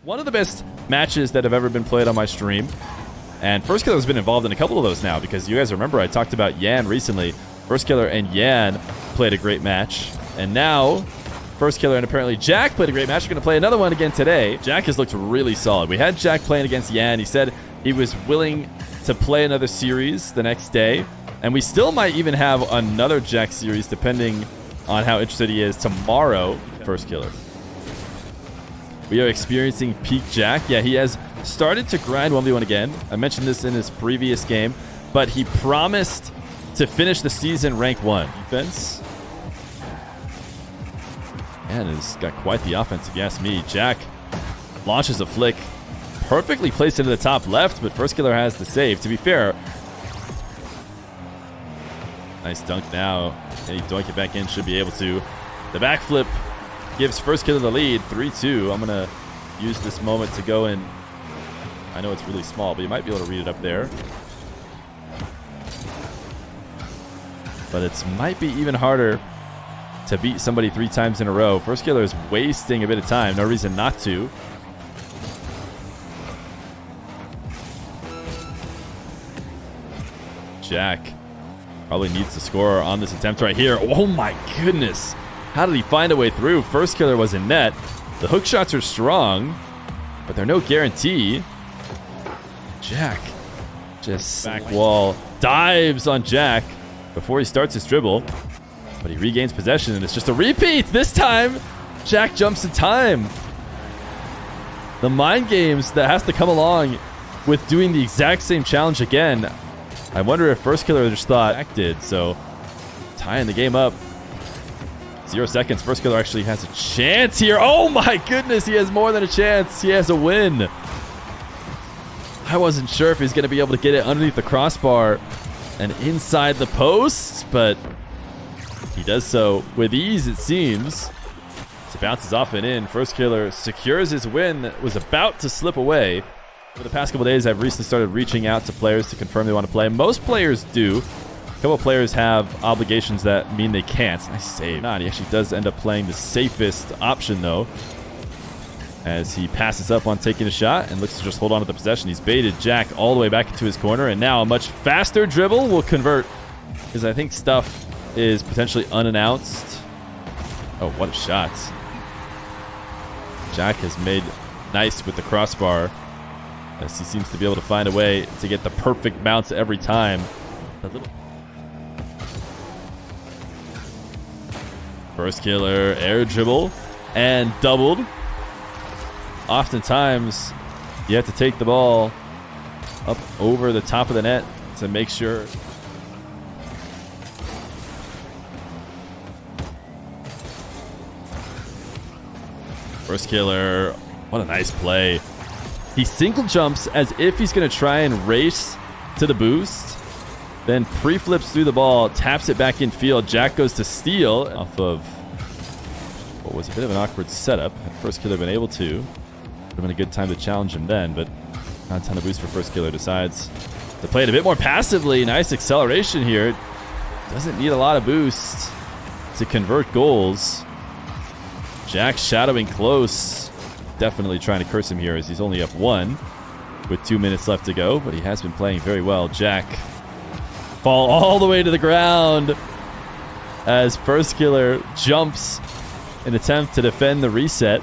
One of the best matches that have ever been played on my stream. And Firstkiller has been involved in a couple of those now, because you guys remember I talked about Yan recently. Firstkiller and Yan played a great match. And now, Firstkiller and ApparentlyJack played a great match. We're going to play another one again today. Jack has looked really solid. We had Jack playing against Yan. He said he was willing to play another series the next day. And we still might even have another Jack series, depending on how interested he is tomorrow. Firstkiller. We are experiencing peak Jack. Yeah, he has started to grind 1v1 again. I mentioned this in his previous game, but he promised to finish the season rank 1. Defense. And has got quite the offense, if you ask me. Jack launches a flick. Perfectly placed into the top left, but Firstkiller has the save. To be fair, nice dunk now. Can he dunk it back in? Should be able to. The backflip gives Firstkiller the lead, 3-2. I'm going to use this moment to go in. I know it's really small, but you might be able to read it up there. But it might be even harder to beat somebody 3 times in a row. Firstkiller is wasting a bit of time. No reason not to. Jack probably needs to score on this attempt right here. Oh my goodness. How did he find a way through? Firstkiller was in net. The hook shots are strong, but they're no guarantee. Jack just back wall dives on Jack before he starts his dribble, but he regains possession, and it's just a repeat. This time, Jack jumps in time. The mind games that has to come along with doing the exact same challenge again. I wonder if Firstkiller just thought Jack did, so tying the game up. 0 seconds. Firstkiller actually has a chance here. Oh my goodness, he has more than a chance. He has a win. I wasn't sure if he's going to be able to get it underneath the crossbar and inside the post, but he does so with ease, it seems. So bounces off and in. Firstkiller secures his win that was about to slip away. For the past couple days, I've recently started reaching out to players to confirm they want to play. Most players do. A couple of players have obligations that mean they can't. Nice save. He actually does end up playing the safest option, though, as he passes up on taking a shot and looks to just hold on to the possession. He's baited Jack all the way back into his corner, and now a much faster dribble will convert, because I think stuff is potentially unannounced. Oh, what a shot. Jack has made nice with the crossbar, as he seems to be able to find a way to get the perfect bounce every time. Firstkiller air dribble and doubled. Oftentimes, you have to take the ball up over the top of the net to make sure. Firstkiller, what a nice play. He single jumps as if he's going to try and race to the boost. Then pre-flips through the ball, taps it back in field. Jack goes to steal off of what was a bit of an awkward setup. Firstkiller been able to. Would have been a good time to challenge him then, but not a ton of boost for Firstkiller. Decides to play it a bit more passively. Nice acceleration here. Doesn't need a lot of boost to convert goals. Jack shadowing close. Definitely trying to curse him here, as he's only up 1 with 2 minutes left to go, but he has been playing very well. Jack fall all the way to the ground as Firstkiller jumps in attempt to defend the reset.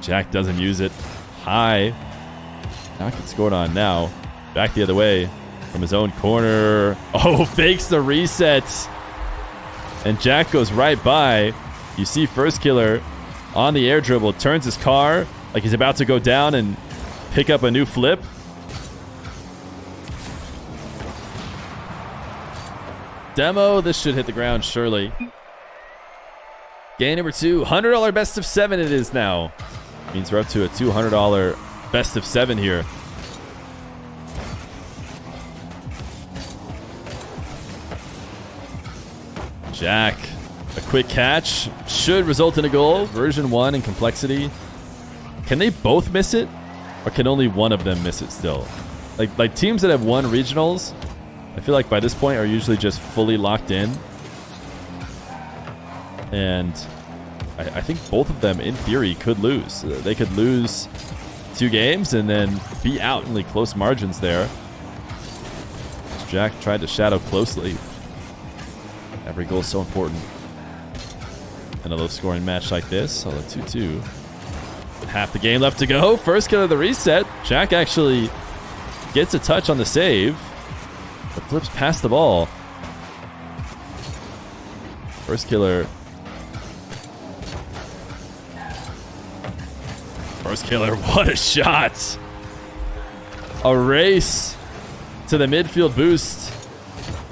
Jack doesn't use it. High. Knock it scored on now. Back the other way from his own corner. Oh, fakes the reset. And Jack goes right by. You see Firstkiller on the air dribble, turns his car like he's about to go down and pick up a new flip. Demo, this should hit the ground surely. Game number 2, $100 best of 7 it is now. Means we're up to a $200 best of 7 here. Jack, a quick catch should result in a goal. Version 1 in complexity. Can they both miss it, or can only one of them miss it still? Like teams that have won regionals, I feel like by this point are usually just fully locked in. And I think both of them, in theory, could lose. They could lose 2 games and then be out in close margins there. Jack tried to shadow closely. Every goal is so important in a low-scoring match like this. So a 2-2. Half the game left to go. Firstkiller the reset. Jack actually gets a touch on the save, but flips past the ball. Firstkiller. Firstkiller, what a shot! A race to the midfield boost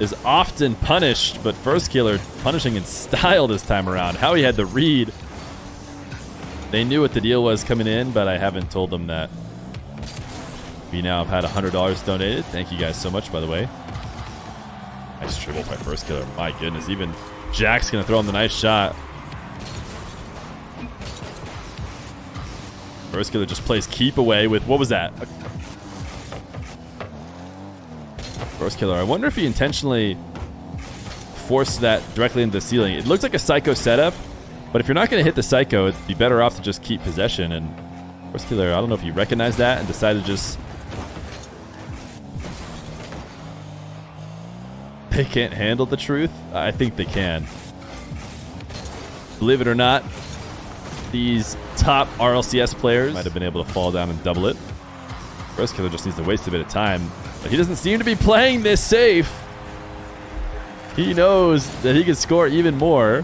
is often punished, but Firstkiller punishing in style this time around. How he had the read. They knew what the deal was coming in, but I haven't told them that. We now have had $100 donated. Thank you guys so much, by the way. Nice dribble by Firstkiller. My goodness, even Jack's going to throw him the nice shot. Firstkiller just plays keep away with, what was that? Firstkiller, I wonder if he intentionally forced that directly into the ceiling. It looks like a psycho setup, but if you're not going to hit the psycho, it'd be better off to just keep possession. And Firstkiller, I don't know if he recognized that and decided to just... They can't handle the truth? I think they can. Believe it or not, these top RLCS players might have been able to fall down and double it. Firstkiller just needs to waste a bit of time. But he doesn't seem to be playing this safe. He knows that he can score even more.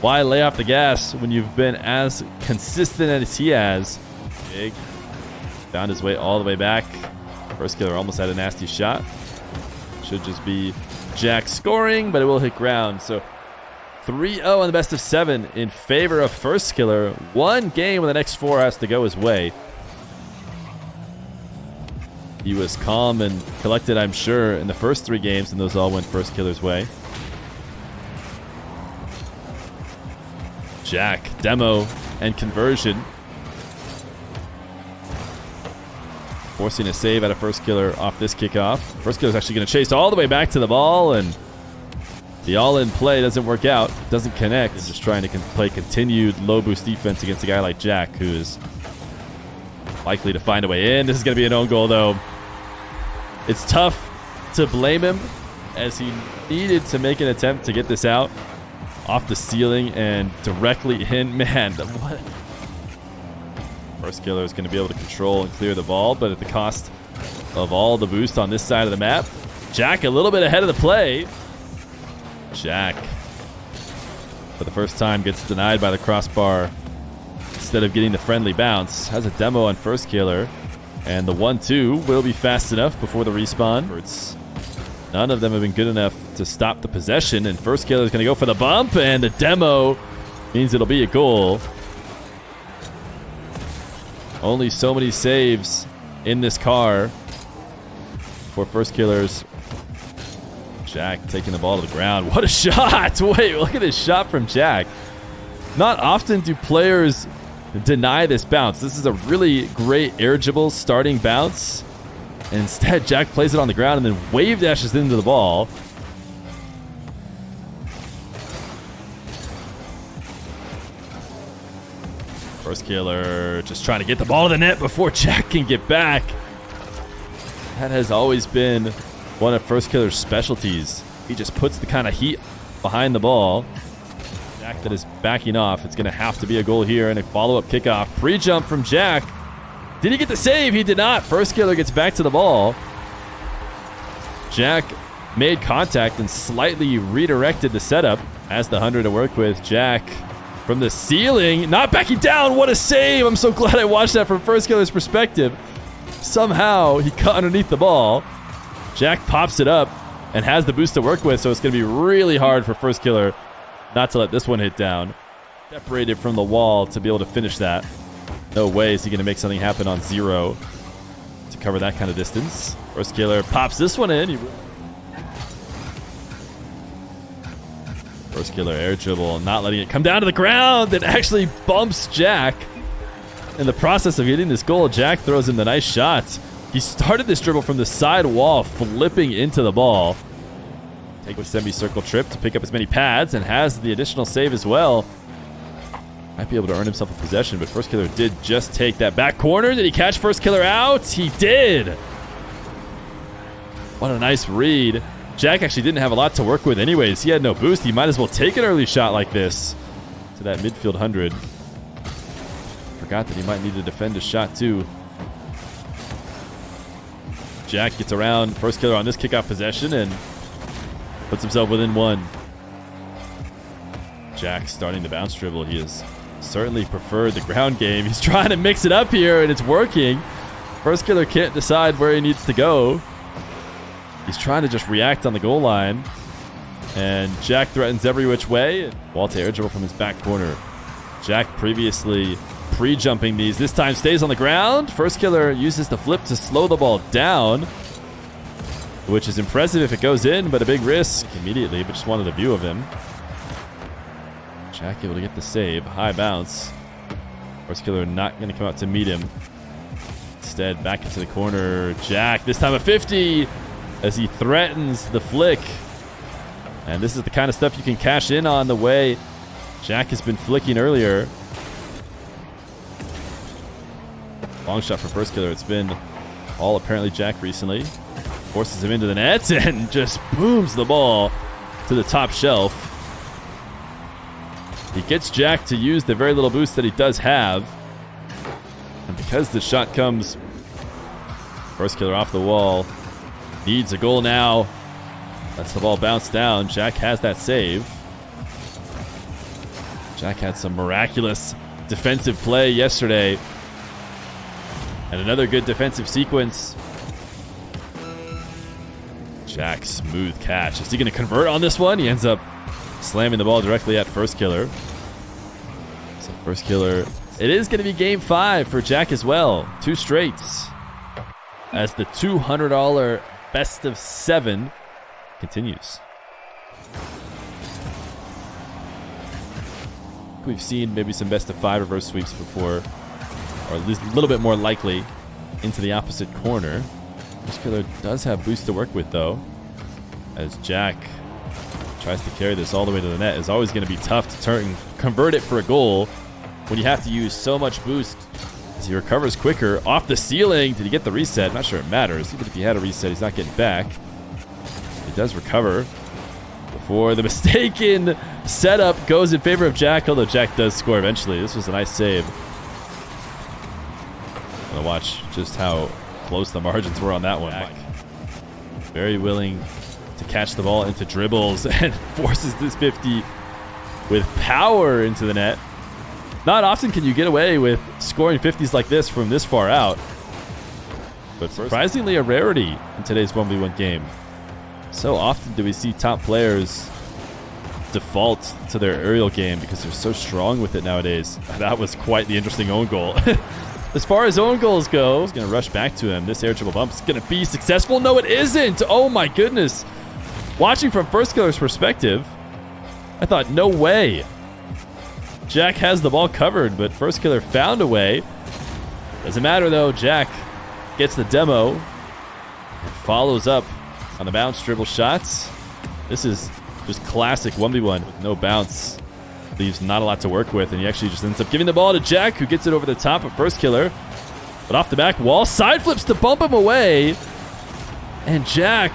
Why lay off the gas when you've been as consistent as he has? Big. Found his way all the way back. Firstkiller almost had a nasty shot. Should just be Jack scoring, but it will hit ground. So 3-0 on the best of 7 in favor of Firstkiller. 1 game when the next 4 has to go his way. He was calm and collected, I'm sure, in the first 3 games, and those all went Firstkiller's way. Jack, demo, and conversion. Forcing a save out of Firstkiller off this kickoff. Firstkiller's actually going to chase all the way back to the ball, and the all-in play doesn't work out. Doesn't connect. He's just trying to play continued low-boost defense against a guy like Jack, who is likely to find a way in. This is going to be an own goal, though. It's tough to blame him, as he needed to make an attempt to get this out off the ceiling and directly in. Man, what? Firstkiller is going to be able to control and clear the ball, but at the cost of all the boost on this side of the map. Jack a little bit ahead of the play. Jack, for the first time, gets denied by the crossbar instead of getting the friendly bounce. Has a demo on Firstkiller, and the 1-2 will be fast enough before the respawn. None of them have been good enough to stop the possession, and Firstkiller is going to go for the bump, and the demo means it'll be a goal. Only so many saves in this car for Firstkiller's. Jack taking the ball to the ground. What a shot! Wait, look at this shot from Jack. Not often do players deny this bounce. This is a really great air dribble starting bounce. And instead, Jack plays it on the ground and then wave dashes into the ball. Firstkiller just trying to get the ball to the net before Jack can get back. That has always been one of Firstkiller's specialties. He just puts the kind of heat behind the ball. Jack that is backing off. It's going to have to be a goal here and a follow-up kickoff. Pre-jump from Jack. Did he get the save? He did not. Firstkiller gets back to the ball. Jack made contact and slightly redirected the setup. Has the 100 to work with. Jack from the ceiling. Not backing down. What a save. I'm so glad I watched that from Firstkiller's perspective. Somehow he cut underneath the ball. Jack pops it up and has the boost to work with, so it's going to be really hard for Firstkiller not to let this one hit down. Separated from the wall to be able to finish that. No way is he going to make something happen on 0 to cover that kind of distance. Firstkiller pops this one in. Firstkiller air dribble, not letting it come down to the ground. It actually bumps Jack. In the process of getting this goal, Jack throws in the nice shot. He started this dribble from the side wall, flipping into the ball. Take a semicircle trip to pick up as many pads and has the additional save as well. Might be able to earn himself a possession, but Firstkiller did just take that back corner. Did he catch Firstkiller out? He did. What a nice read. Jack actually didn't have a lot to work with anyways. He had no boost. He might as well take an early shot like this to that midfield 100. Forgot that he might need to defend his shot too. Jack gets around Firstkiller on this kickoff possession and puts himself within 1. Jack starting the bounce dribble. He has certainly preferred the ground game. He's trying to mix it up here, and it's working. Firstkiller can't decide where he needs to go. He's trying to just react on the goal line. And Jack threatens every which way. Walter air dribble from his back corner. Jack previously pre-jumping these. This time stays on the ground. Firstkiller uses the flip to slow the ball down, which is impressive if it goes in, but a big risk immediately, but just wanted a view of him. Jack able to get the save. High bounce. Firstkiller not going to come out to meet him. Instead, back into the corner. Jack, this time a 50 as he threatens the flick. And this is the kind of stuff you can cash in on the way Jack has been flicking earlier. Long shot for Firstkiller. It's been all ApparentlyJack recently. Forces him into the net and just booms the ball to the top shelf. He gets Jack to use the very little boost that he does have. And because the shot comes Firstkiller off the wall, needs a goal now. Lets the ball bounce down. Jack has that save. Jack had some miraculous defensive play yesterday. And another good defensive sequence. Jack, smooth catch. Is he going to convert on this one? He ends up slamming the ball directly at Firstkiller. So Firstkiller, it is going to be game 5 for Jack as well. 2 straights. As the $200 best of 7 continues. We've seen maybe some best of 5 reverse sweeps before, or at least a little bit more likely into the opposite corner. Firstkiller does have boost to work with though, as Jack tries to carry this all the way to the net. Is always going to be tough to convert it for a goal when you have to use so much boost. As he recovers quicker off the ceiling. Did he get the reset? Not sure it matters. Even if he had a reset, he's not getting back. He does recover before the mistaken setup goes in favor of Jack, although Jack does score eventually. This was a nice save. I'm going to watch just how close the margins were on that one. Jack, very willing to catch the ball into dribbles and forces this 50 with power into the net. Not often can you get away with scoring 50s like this from this far out, but surprisingly a rarity in today's 1v1 game. So often do we see top players default to their aerial game because they're so strong with it nowadays. That was quite the interesting own goal. As far as own goals go, he's going to rush back to him. This air dribble bump is going to be successful. No, it isn't. Oh my goodness. Watching from Firstkiller's perspective, I thought, no way. Jack has the ball covered, but Firstkiller found a way. Doesn't matter though. Jack gets the demo and follows up on the bounce dribble shots. This is just classic 1v1 with no bounce. Leaves not a lot to work with, and he actually just ends up giving the ball to Jack, who gets it over the top of Firstkiller. But off the back wall, side flips to bump him away. And Jack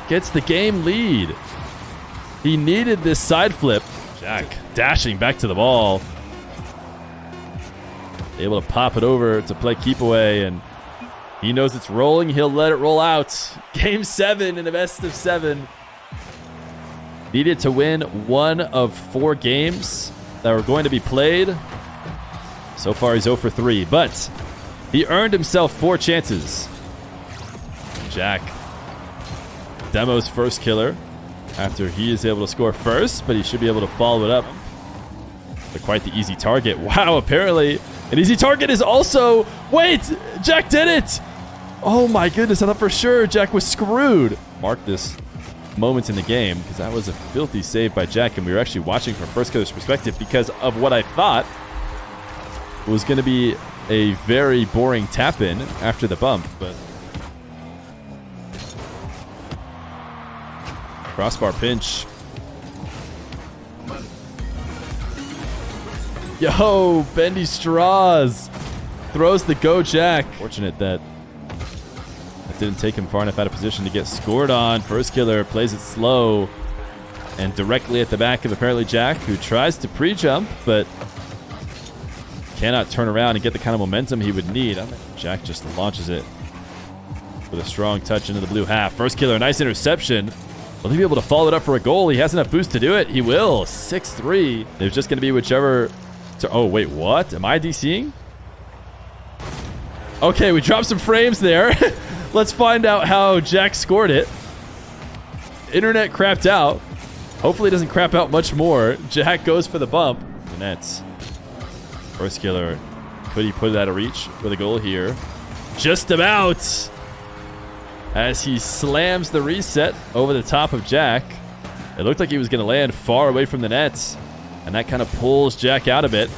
gets the game lead. He needed this side flip. Jack dashing back to the ball. Able to pop it over to play keep away, and he knows it's rolling. He'll let it roll out. Game 7 in a best of 7. Needed to win 1 of 4 games that were going to be played. So far, he's 0 for 3, but he earned himself 4 chances. Jack demos Firstkiller after he is able to score first, but he should be able to follow it up to quite the easy target. Wow, apparently an easy target is also... Wait, Jack did it! Oh my goodness, I thought for sure Jack was screwed. Mark this moment in the game, because that was a filthy save by Jack, and we were actually watching from Firstkiller's perspective because of what I thought was going to be a very boring tap-in after the bump, but crossbar pinch. Yo, Bendy Straws throws the go Jack. Fortunate that it didn't take him far enough out of position to get scored on. Firstkiller plays it slow and directly at the back of ApparentlyJack, who tries to pre-jump, but cannot turn around and get the kind of momentum he would need. Jack just launches it with a strong touch into the blue half. Firstkiller, nice interception. Will he be able to follow it up for a goal? He has enough boost to do it. He will. 6-3. There's just going to be whichever... Oh, wait, what? Am I DCing? Okay, we dropped some frames there. Let's find out how Jack scored it. Internet crapped out. Hopefully it doesn't crap out much more. Jack goes for the bump. The nets. Firstkiller. Could he put it out of reach with a goal here? Just about. As he slams the reset over the top of Jack. It looked like he was going to land far away from the nets. And that kind of pulls Jack out a bit.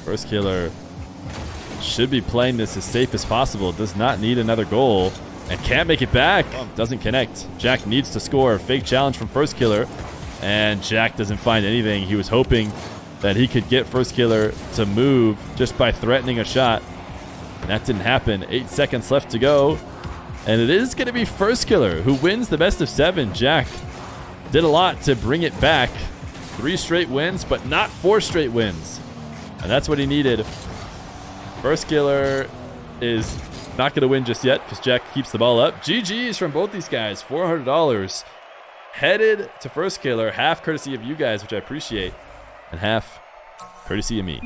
Firstkiller should be playing this as safe as possible. Does not need another goal. And can't make it back. Doesn't connect. Jack needs to score. Fake challenge from Firstkiller. And Jack doesn't find anything. He was hoping that he could get Firstkiller to move just by threatening a shot. And that didn't happen. 8 seconds left to go. And it is going to be Firstkiller who wins the best of 7. Jack did a lot to bring it back. 3 straight wins, but not 4 straight wins. And that's what he needed. Firstkiller is not going to win just yet because Jack keeps the ball up. GG's from both these guys. $400 headed to Firstkiller. Half courtesy of you guys, which I appreciate, and half courtesy of me.